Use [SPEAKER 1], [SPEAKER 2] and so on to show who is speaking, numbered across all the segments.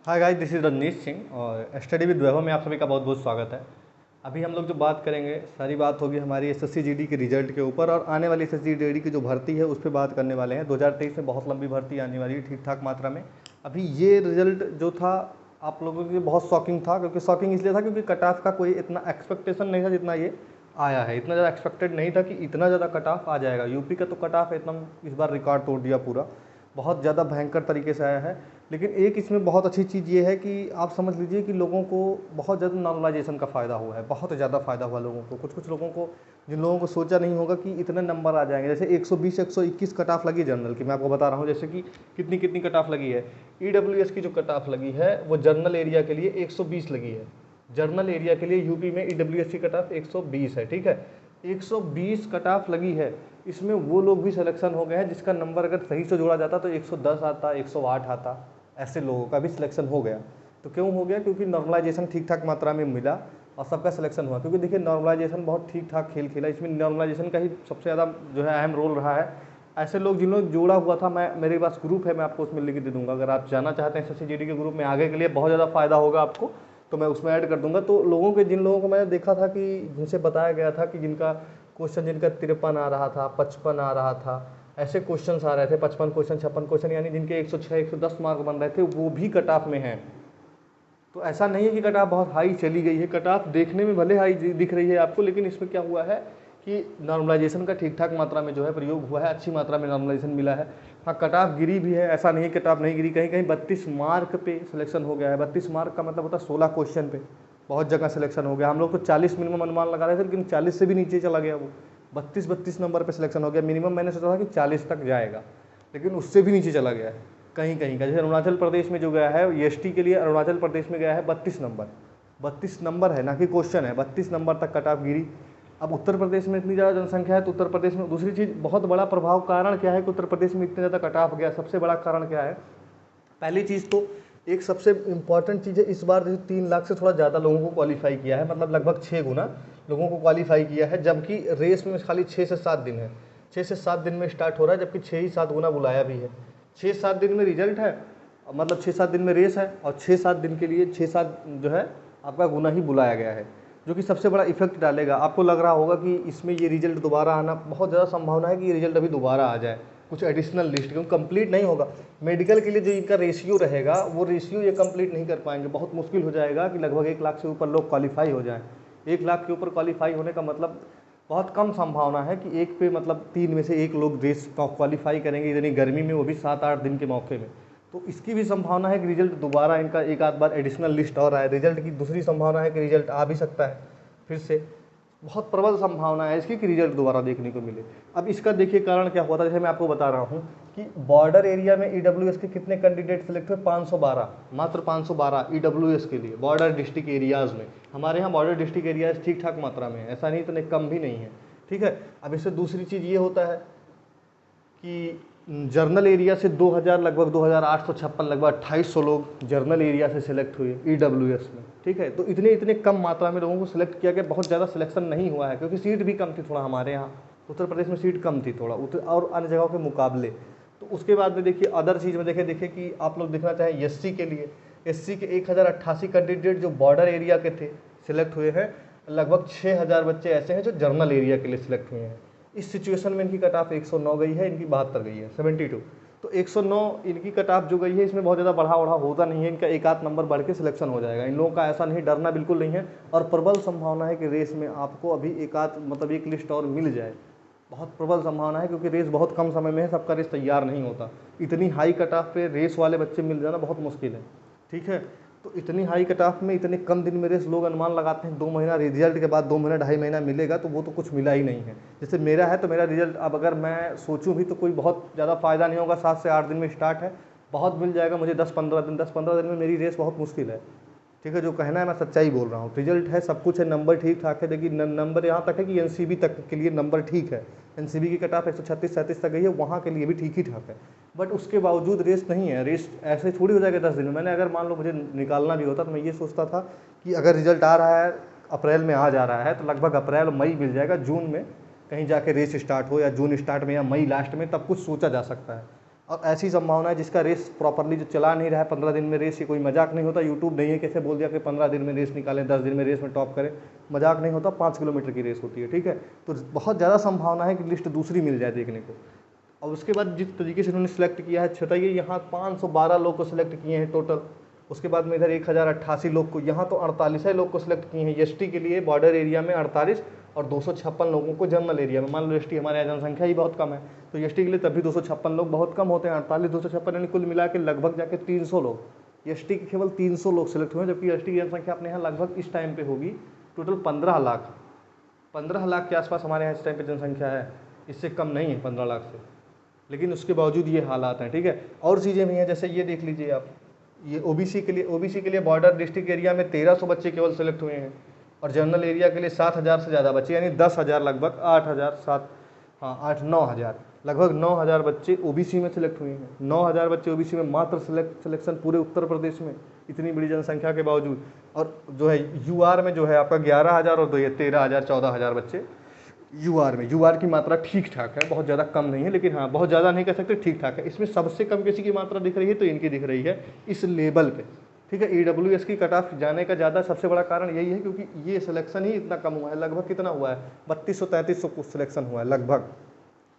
[SPEAKER 1] Hi guys, this is Rajneesh Singh और study with वैभव में आप सभी का बहुत बहुत स्वागत है। अभी हम लोग जो बात करेंगे सारी बात होगी हमारी एसएससी जीडी के रिजल्ट के ऊपर और आने वाली एसएससी जीडी की जो भर्ती है उस पर बात करने वाले हैं। 2023 में बहुत लंबी भर्ती आने वाली है ठीक ठाक मात्रा में। अभी ये रिजल्ट जो था आप लोगों के लिए बहुत शॉकिंग था, क्योंकि शॉकिंग इसलिए था क्योंकि कट ऑफ का कोई इतना एक्सपेक्टेशन नहीं था जितना ये आया है। इतना ज़्यादा एक्सपेक्टेड नहीं था कि इतना ज़्यादा कट ऑफ आ जाएगा। यूपी का तो कट ऑफ एकदम इस बार रिकॉर्ड तोड़ दिया पूरा, बहुत ज़्यादा भयंकर तरीके से आया है। लेकिन एक इसमें बहुत अच्छी चीज़ ये है कि आप समझ लीजिए कि लोगों को बहुत ज़्यादा नॉर्मलाइजेशन का फ़ायदा हुआ है, बहुत ज़्यादा फ़ायदा हुआ लोगों को। कुछ कुछ लोगों को, जिन लोगों को सोचा नहीं होगा कि इतने नंबर आ जाएंगे, जैसे 120 121 कट ऑफ लगी जनरल की, मैं आपको बता रहा हूँ जैसे कि कितनी कितनी कट ऑफ लगी है। ईडब्ल्यूएस की जो कट ऑफ लगी है वो जनरल एरिया के लिए 120 लगी है। जर्नल एरिया के लिए यूपी में ईडब्ल्यूएस की कट ऑफ 120 है, ठीक है। 120 कट ऑफ लगी है। इसमें वो लोग भी सिलेक्शन हो गए हैं जिसका नंबर अगर सही से जोड़ा जाता तो 110 आता, 108 आता, ऐसे लोगों का भी सिलेक्शन हो गया। तो क्यों हो गया? क्योंकि नॉर्मलाइजेशन ठीक ठाक मात्रा में मिला और सबका सिलेक्शन हुआ। क्योंकि देखिए नॉर्मलाइजेशन बहुत ठीक ठाक खेल खेला, इसमें नॉर्मलाइजेशन का ही सबसे ज़्यादा जो है अहम रोल रहा है। ऐसे लोग जिन लोग जोड़ा हुआ था, मैं मेरे पास ग्रुप है, मैं आपको उसमें लिंक दे दूंगा। अगर आप जाना चाहते हैं एसएससी जीडी के ग्रुप में, आगे के लिए बहुत ज़्यादा फायदा होगा आपको, तो मैं उसमें ऐड कर दूंगा। तो लोगों के, जिन लोगों को मैंने देखा था कि जिनसे बताया गया था कि जिनका क्वेश्चन, जिनका 53 आ रहा था, 55 आ रहा था, ऐसे क्वेश्चन आ रहे थे, 55 क्वेश्चन, 56 क्वेश्चन, यानी जिनके 106 110 मार्क बन रहे थे, वो भी कट ऑफ में हैं। तो ऐसा नहीं है कि कट ऑफ बहुत हाई चली गई है। कट ऑफ देखने में भले हाई दिख रही है आपको, लेकिन इसमें क्या हुआ है कि नॉर्मलाइजेशन का ठीक ठाक मात्रा में जो है प्रयोग हुआ है, अच्छी मात्रा में नॉर्मलाइजेशन मिला है। हाँ, कट ऑफ गिरी भी है, ऐसा नहीं कट ऑफ नहीं गिरी। कहीं कहीं 32 मार्क पे सिलेक्शन हो गया है। 32 मार्क का मतलब होता है 16 क्वेश्चन पे बहुत जगह सिलेक्शन हो गया। हम लोग तो 40 मिनिमम अनुमान लगा रहे थे, लेकिन 40 से भी नीचे चला गया। वो 32 नंबर पे सिलेक्शन हो गया। मिनिमम मैंने सोचा था कि 40 तक जाएगा, लेकिन उससे भी नीचे चला गया है कहीं कहीं का। जैसे अरुणाचल प्रदेश में जो गया है एसटी के लिए, अरुणाचल प्रदेश में गया है 32 नंबर। 32 नंबर है, ना कि क्वेश्चन है। 32 नंबर तक कट ऑफ गिरी। अब उत्तर प्रदेश में इतनी ज़्यादा जनसंख्या है तो उत्तर प्रदेश में दूसरी चीज़, बहुत बड़ा प्रभाव कारण क्या है कि उत्तर प्रदेश में इतने ज़्यादा कट ऑफ गया? सबसे बड़ा कारण क्या है? पहली चीज़ तो, एक सबसे इम्पॉर्टेंट चीज़ है, इस बार जो 3 लाख से थोड़ा ज़्यादा लोगों को क्वालिफाई किया है, मतलब लगभग 6 गुना लोगों को क्वालिफाई किया है। जबकि रेस में खाली 6 से 7 दिन है। 6 से 7 दिन में स्टार्ट हो रहा है, जबकि 6 ही 7 गुना बुलाया भी है। 6-7 दिन में रिजल्ट है, मतलब 6-7 दिन में रेस है, और 6-7 दिन के लिए 6-7 जो है आपका गुना ही बुलाया गया है, जो कि सबसे बड़ा इफेक्ट डालेगा। आपको लग रहा होगा कि इसमें ये रिजल्ट दोबारा आना बहुत ज़्यादा संभावना है कि ये रिजल्ट अभी दोबारा आ जाए, कुछ एडिशनल लिस्ट, क्योंकि कंप्लीट नहीं होगा। मेडिकल के लिए जो इनका रेशियो रहेगा, वो रेशियो ये कंप्लीट नहीं कर पाएंगे। बहुत मुश्किल हो जाएगा कि लगभग 1 लाख से ऊपर लोग क्वालिफाई हो जाएं। 1 लाख के ऊपर क्वालिफाई होने का मतलब बहुत कम संभावना है कि एक पे, मतलब 3 में से 1 लोग रेस क्वालिफाई करेंगे इतनी गर्मी में, वो भी 7-8 दिन के मौके में। तो इसकी भी संभावना है कि रिजल्ट दोबारा इनका एक आध बार एडिशनल लिस्ट और आए। रिजल्ट की दूसरी संभावना है कि रिजल्ट आ भी सकता है फिर से। बहुत प्रबल संभावना है इसकी कि रिजल्ट दोबारा देखने को मिले। अब इसका देखिए कारण क्या हुआ था, जैसे मैं आपको बता रहा हूँ कि बॉर्डर एरिया में ईडब्ल्यूएस के कितने कैंडिडेट सेलेक्ट हुए? 512, मात्र 512 ईडब्ल्यूएस के लिए, बॉर्डर डिस्ट्रिक्ट एरियाज़ में। हमारे यहाँ बॉर्डर डिस्ट्रिक्ट एरियाज ठीक ठाक मात्रा में है, ऐसा नहीं इतने कम भी नहीं है, ठीक है। अब इससे दूसरी चीज़ ये होता है कि जर्नल एरिया से 2000, लगभग 2856, लगभग 2800 लोग जर्नल एरिया से सिलेक्ट हुए ईडब्ल्यूएस में, ठीक है। तो इतने इतने कम मात्रा में लोगों को सिलेक्ट किया गया, बहुत ज़्यादा सिलेक्शन नहीं हुआ है, क्योंकि सीट भी कम थी थोड़ा। हमारे यहाँ उत्तर प्रदेश में सीट कम थी थोड़ा और अन्य जगहों के मुकाबले। तो उसके बाद में देखिए अदर चीज़ में देखिए कि आप लोग देखना चाहें एससी के लिए, एससी के 1088 कैंडिडेट जो बॉर्डर एरिया के थे सिलेक्ट हुए हैं। लगभग 6000 बच्चे ऐसे हैं जो जर्नल एरिया के लिए सिलेक्ट हुए हैं। इस सिचुएशन में इनकी कट ऑफ 109 गई है, इनकी 72 गई है, 72। तो 109 इनकी कट ऑफ जो गई है, इसमें बहुत ज़्यादा बढ़ा होता नहीं है। इनका एक आध नंबर बढ़ के सिलेक्शन हो जाएगा। इन लोगों का ऐसा नहीं, डरना बिल्कुल नहीं है। और प्रबल संभावना है कि रेस में आपको अभी एक आध, मतलब एक लिस्ट और मिल जाए। बहुत प्रबल संभावना है, क्योंकि रेस बहुत कम समय में है, सबका रेस तैयार नहीं होता। इतनी हाई कट ऑफ पे रेस वाले बच्चे मिल जाना बहुत मुश्किल है, ठीक है। तो इतनी हाई कट ऑफ में इतने कम दिन में रेस, लोग अनुमान लगाते हैं 2 महीना, रिजल्ट के बाद 2 महीना 2.5 महीना मिलेगा, तो वो तो कुछ मिला ही नहीं है। जैसे मेरा है, तो मेरा रिजल्ट अब अगर मैं सोचूं भी तो कोई बहुत ज़्यादा फ़ायदा नहीं होगा। 7 से 8 दिन में स्टार्ट है, बहुत मिल जाएगा मुझे 10-15 दिन। 10-15 दिन में मेरी रेस बहुत मुश्किल है, ठीक है। जो कहना है मैं सच्चाई बोल रहा हूँ। रिजल्ट है, सब कुछ है, नंबर ठीक ठाक है। देखिए नंबर यहाँ तक है कि एनसीबी तक के लिए नंबर ठीक है। एनसीबी की कट ऑफ 136-37 तक गई है, वहाँ के लिए भी ठीक ही ठाक है। बट उसके बावजूद रेस नहीं है। रेस ऐसे थोड़ी हो जाएगा 10 दिन में। मैंने अगर मान लो मुझे निकालना भी होता, तो मैं ये सोचता था कि अगर रिजल्ट आ रहा है, अप्रैल में आ जा रहा है, तो लगभग अप्रैल मई मिल जाएगा। जून में कहीं जाके रेस स्टार्ट हो, या जून स्टार्ट में, या मई लास्ट में, तब कुछ सोचा जा सकता है। और ऐसी संभावना है जिसका रेस प्रॉपरली जो चला नहीं रहा है 15 दिन में रेस, ये कोई मजाक नहीं होता। यूट्यूब नहीं है कैसे बोल दिया कि 15 दिन में रेस निकालें, 10 दिन में रेस में टॉप करें, मजाक नहीं होता। 5 किलोमीटर की रेस होती है, ठीक है। तो बहुत ज़्यादा संभावना है कि लिस्ट दूसरी मिल जाए देखने को। और उसके बाद जिस तरीके से उन्होंने सेलेक्ट किया है, बताइए यहाँ 512 लोग को सिलेक्ट किए हैं टोटल। उसके बाद में इधर 1088 लोग को, यहाँ तो 48 लोग को सिलेक्ट किए हैं एसटी के लिए, बॉर्डर एरिया में 48 और 256 लोगों को जनरल एरिया में। मान लो एसटी हमारे यहाँ जनसंख्या ही बहुत कम है, तो एसटी के लिए तभी 256 लोग बहुत कम होते हैं। 48 256 यानी कुल मिला के लगभग जाके 300 लोग। एसटी के केवल 300 लोग सिलेक्ट हुए, जबकि एसटी की जनसंख्या अपने यहाँ लगभग इस टाइम पे होगी टोटल 15 लाख। 15 लाख के आसपास हमारे यहाँ इस टाइम पे जनसंख्या है, इससे कम नहीं है 15 लाख से। लेकिन उसके बावजूद ये हालात हैं, ठीक है। और चीज़ें भी हैं, जैसे ये देख लीजिए आप, ये ओबीसी के लिए बॉर्डर डिस्ट्रिक्ट एरिया में 1300 बच्चे केवल सेलेक्ट हुए हैं, और जनरल एरिया के लिए 7000 से ज़्यादा बच्चे, यानी 10,000 लगभग 8,000 9,000 लगभग 9,000 बच्चे ओबीसी में सिलेक्ट हुए हैं। 9,000 बच्चे ओबीसी में मात्र सिलेक्शन पूरे उत्तर प्रदेश में, इतनी बड़ी जनसंख्या के बावजूद। और जो है यूआर में जो है आपका 11,000 और 13,000 14,000 बच्चे यूआर की मात्रा ठीक ठाक है, बहुत ज़्यादा कम नहीं है, लेकिन हाँ बहुत ज़्यादा नहीं कह सकते, ठीक ठाक है। इसमें सबसे कम किसी की मात्रा दिख रही है तो इनकी दिख रही है इस लेवल पे, ठीक है। ईडब्ल्यूएस की कट ऑफ जाने का ज़्यादा सबसे बड़ा कारण यही है क्योंकि ये सिलेक्शन ही इतना कम हुआ है। लगभग कितना हुआ है, 3200-3300 कुछ सिलेक्शन हुआ है लगभग,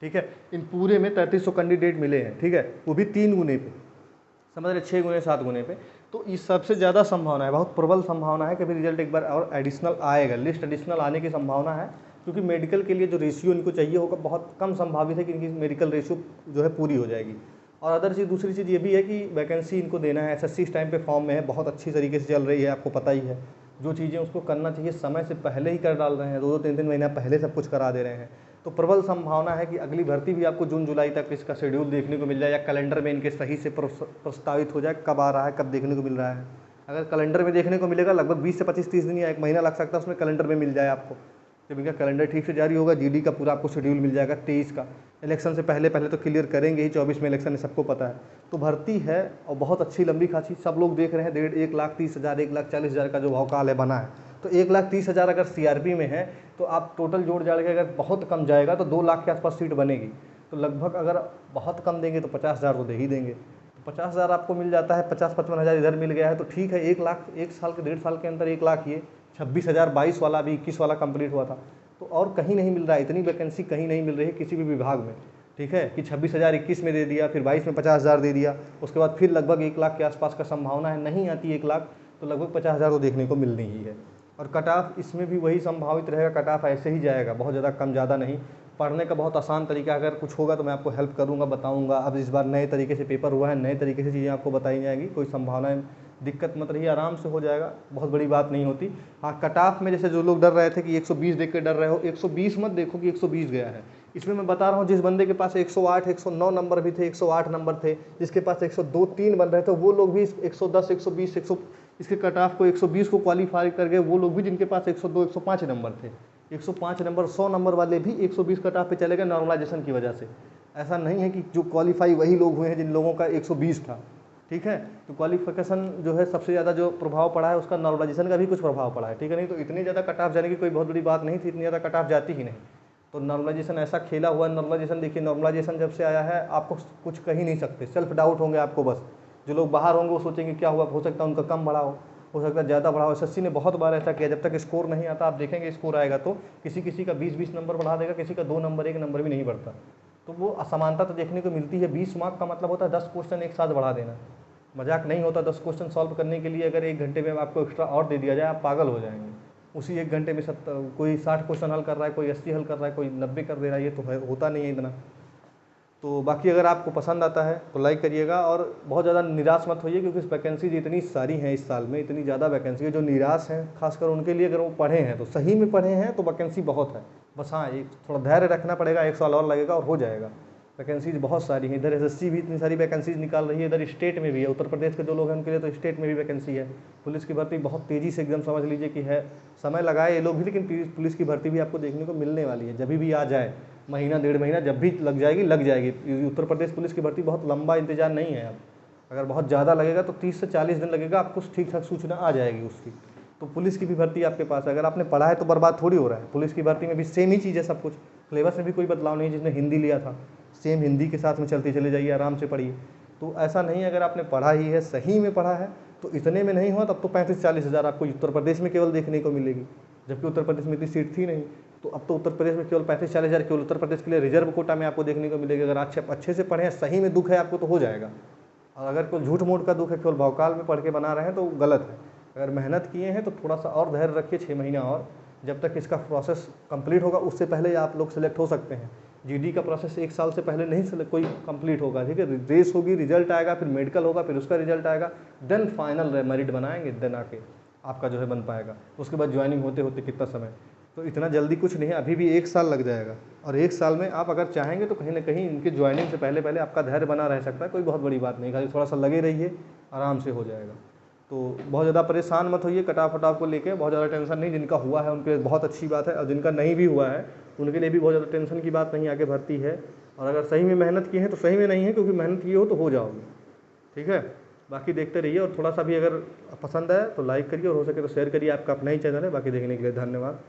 [SPEAKER 1] ठीक है। इन पूरे में 3300 कैंडिडेट मिले हैं, ठीक है, वो भी 3 गुने पे, समझ रहे, 6 गुने 7 गुने पे। तो इस सबसे ज़्यादा संभावना है, बहुत प्रबल संभावना है कि अभी रिजल्ट एक बार और एडिशनल आएगा, लिस्ट एडिशनल आने की संभावना है। क्योंकि मेडिकल के लिए जो रेशियो इनको चाहिए होगा बहुत कम संभावित है कि इनकी मेडिकल रेशियो जो है पूरी हो जाएगी। और अदर चीज़, दूसरी चीज़ ये भी है कि वैकेंसी इनको देना है। एसएससी इस टाइम पे फॉर्म में है, बहुत अच्छी तरीके से चल रही है, आपको पता ही है। जो चीज़ें उसको करना चाहिए समय से पहले ही कर डाल रहे हैं, 2-2 3-3 महीना पहले सब कुछ करा दे रहे हैं। तो प्रबल संभावना है कि अगली भर्ती भी आपको जून जुलाई तक इसका शेड्यूल देखने को मिल जाए, या कैलेंडर में इनके सही से प्रस्तावित हो जाए कब आ रहा है, कब देखने को मिल रहा है। अगर कैलेंडर में देखने को मिलेगा लगभग 20 से 25-30 दिन या 1 महीना लग सकता है उसमें कैलेंडर में मिल जाए आपको। जब इनका कैलेंडर ठीक से जारी होगा, जीडी का पूरा आपको शेड्यूल मिल जाएगा 23 का। इलेक्शन से पहले तो क्लियर करेंगे ही, 24 में इलेक्शन है, सबको पता है। तो भर्ती है और बहुत अच्छी लंबी खासी, सब लोग देख रहे हैं। 1,30,000 1,40,000 का जो भौकाल है बना है, तो 1,30,000 अगर सीआरपी में है तो आप टोटल जोड़ जाड़ के अगर बहुत कम जाएगा तो 2 लाख के आसपास सीट बनेगी। तो लगभग अगर बहुत कम देंगे तो 50,000 तो दे ही देंगे। तो 50,000 आपको मिल जाता है, 50-55,000 इधर मिल गया है, तो ठीक है। 1 लाख, 1 साल के 1.5 साल के अंदर 1 लाख, ये 26,000 22 वाला अभी 21 वाला कंप्लीट हुआ था। तो और कहीं नहीं मिल रहा है, इतनी वैकेंसी कहीं नहीं मिल रही है किसी भी विभाग में, ठीक है। कि 26,000 21 में दे दिया, फिर 22 में 50,000 दे दिया, उसके बाद फिर लगभग 1 लाख के आसपास का संभावना है। नहीं आती 1 लाख तो लगभग 50,000 तो देखने को मिलनी ही है। और कट ऑफ इसमें भी वही संभावित रहेगा, कट ऑफ ऐसे ही जाएगा, बहुत ज़्यादा कम ज़्यादा नहीं। पढ़ने का बहुत आसान तरीका, अगर कुछ होगा तो मैं आपको हेल्प करूँगा, बताऊँगा। अब इस बार नए तरीके से पेपर हुआ है, नए तरीके से चीज़ें आपको बताई जाएंगी, कोई संभावना दिक्कत मत रही, आराम से हो जाएगा, बहुत बड़ी बात नहीं होती। हाँ, कट ऑफ में जैसे जो लोग डर रहे थे कि 120 देख के डर रहे हो, 120 मत देखो कि 120 गया है। इसमें मैं बता रहा हूँ, जिस बंदे के पास 108 109 नंबर भी थे, 108 नंबर थे, जिसके पास 102 3 बन रहे थे, वो लोग भी 110 120 इसके कट ऑफ को 120 को क्वालिफाई कर गए। वो लोग भी जिनके पास 102 105 नंबर थे, 105 नंबर 100 नंबर वाले भी 120 कट ऑफ पे चले गए नॉर्मलाइजेशन की वजह से। ऐसा नहीं है कि जो क्वालिफाई वही लोग हुए हैं जिन लोगों का 120 था, ठीक है। तो क्वालिफिकेशन जो है सबसे ज़्यादा जो प्रभाव पड़ा है उसका नॉर्मलाइजेशन का भी कुछ प्रभाव पड़ा है, ठीक है। नहीं तो इतनी ज़्यादा कट ऑफ जाने की कोई बहुत बड़ी बात नहीं थी, इतनी ज़्यादा कट ऑफ जाती ही नहीं। तो नॉर्मलाइजेशन ऐसा खेला हुआ है। नॉर्मलाइजेशन देखिए, नॉर्मलाइजेशन जब से आया है आपको कुछ कह ही नहीं सकते, सेल्फ डाउट होंगे आपको। बस जो लोग बाहर होंगे वो सोचेंगे क्या हुआ, हो सकता है उनका कम बढ़ा हो सकता है ज़्यादा बढ़ा हो। एसएससी ने बहुत बार ऐसा किया, जब तक स्कोर नहीं आता, आप देखेंगे स्कोर आएगा तो किसी किसी का 20-20 नंबर बढ़ा देगा, किसी का 2 नंबर 1 नंबर भी नहीं बढ़ता। तो वो असमानता तो देखने को मिलती है। 20 मार्क का मतलब होता है 10 क्वेश्चन एक साथ बढ़ा देना, मजाक नहीं होता। 10 क्वेश्चन सॉल्व करने के लिए अगर 1 घंटे में आपको एक्स्ट्रा और दे दिया जाए, आप पागल हो जाएंगे। उसी 1 घंटे में कोई 60 क्वेश्चन हल कर रहा है, कोई 80 हल कर रहा है, कोई 90 कर दे रहा है, ये तो होता नहीं है इतना। तो बाकी अगर आपको पसंद आता है तो लाइक करिएगा, और बहुत ज़्यादा निराश मत होइए, क्योंकि वैकेंसीज इतनी सारी हैं इस साल में, इतनी ज़्यादा वैकेंसी है। जो निराश हैं खासकर उनके लिए, अगर वो पढ़े हैं तो सही में पढ़े हैं तो वैकेंसी बहुत है। बस हाँ, एक थोड़ा धैर्य रखना पड़ेगा, 1 साल और लगेगा और हो जाएगा। वैकेंसीज बहुत सारी हैं। इधर एसएससी भी इतनी सारी वैकेंसीज निकाल रही है, इधर स्टेट में भी है। उत्तर प्रदेश के जो लोग हैं उनके लिए तो स्टेट में भी वैकेंसी है। पुलिस की भर्ती बहुत तेज़ी से एकदम समझ लीजिए कि है, समय लगाए ये लोग भी, लेकिन पुलिस की भर्ती भी आपको देखने को मिलने वाली है। जब भी आ जाए, महीना 1.5 महीना जब भी लग जाएगी। उत्तर प्रदेश पुलिस की भर्ती बहुत लंबा इंतजार नहीं है। अब अगर बहुत ज़्यादा लगेगा तो 30 से 40 दिन लगेगा, आपको ठीक ठाक सूचना आ जाएगी उसकी। तो पुलिस की भी भर्ती आपके पास है, अगर आपने पढ़ा है तो बर्बाद थोड़ी हो रहा है। पुलिस की भर्ती में भी सेम ही चीज़ है, सब कुछ सिलेबस में भी कोई बदलाव नहीं है। जिसने हिंदी लिया था सेम हिंदी के साथ में चलते चले जाइए, आराम से पढ़िए। तो ऐसा नहीं है, अगर आपने पढ़ा ही है, सही में पढ़ा है, तो इतने में नहीं हुआ तब तो 35-40 हज़ार आपको उत्तर प्रदेश में केवल देखने को मिलेगी, जबकि उत्तर प्रदेश में इतनी सीट थी नहीं। तो अब तो उत्तर प्रदेश में केवल 35-40 हज़ार केवल उत्तर प्रदेश के लिए रिजर्व कोटा में आपको देखने को मिलेगी। अगर अच्छे से पढ़े हैं, सही में दुख है आपको, तो हो जाएगा। और अगर कोई झूठ मूठ का दुख है, केवल भौकाल में पढ़ के बना रहे हैं, तो गलत है। अगर मेहनत किए हैं तो थोड़ा सा और धैर्य रखिए, 6 महीना और, जब तक इसका प्रोसेस कंप्लीट होगा उससे पहले आप लोग सेलेक्ट हो सकते हैं। जीडी का प्रोसेस 1 साल से पहले नहीं कोई कंप्लीट होगा, ठीक है। रेस होगी, रिजल्ट आएगा, फिर मेडिकल होगा, फिर उसका रिजल्ट आएगा, देन फाइनल मेरिट बनाएंगे, देन आके आपका जो है बन पाएगा। उसके बाद ज्वाइनिंग होते होते कितना समय, तो इतना जल्दी कुछ नहीं है, अभी भी 1 साल लग जाएगा। और 1 साल में आप अगर चाहेंगे तो कहीं ना कहीं इनके ज्वाइनिंग से पहले पहले आपका धैर्य बना रह सकता है। कोई बहुत बड़ी बात नहीं, खाली थोड़ा सा लगे रहिए, आराम से हो जाएगा। तो बहुत ज़्यादा परेशान मत होइए कटाव फटाव को लेके, बहुत ज़्यादा टेंशन नहीं। जिनका हुआ है उनके बहुत अच्छी बात है, और जिनका नहीं भी हुआ है उनके लिए भी बहुत ज़्यादा टेंशन की बात नहीं, आगे भर्ती है। और अगर सही में मेहनत की है तो सही में नहीं है, क्योंकि मेहनत की हो तो हो जाओगे, ठीक है। बाकी देखते रहिए, और थोड़ा सा भी अगर पसंद आए तो लाइक करिए, और हो सके तो शेयर करिए। आपका अपना ही चैनल है। बाकी देखने के लिए धन्यवाद।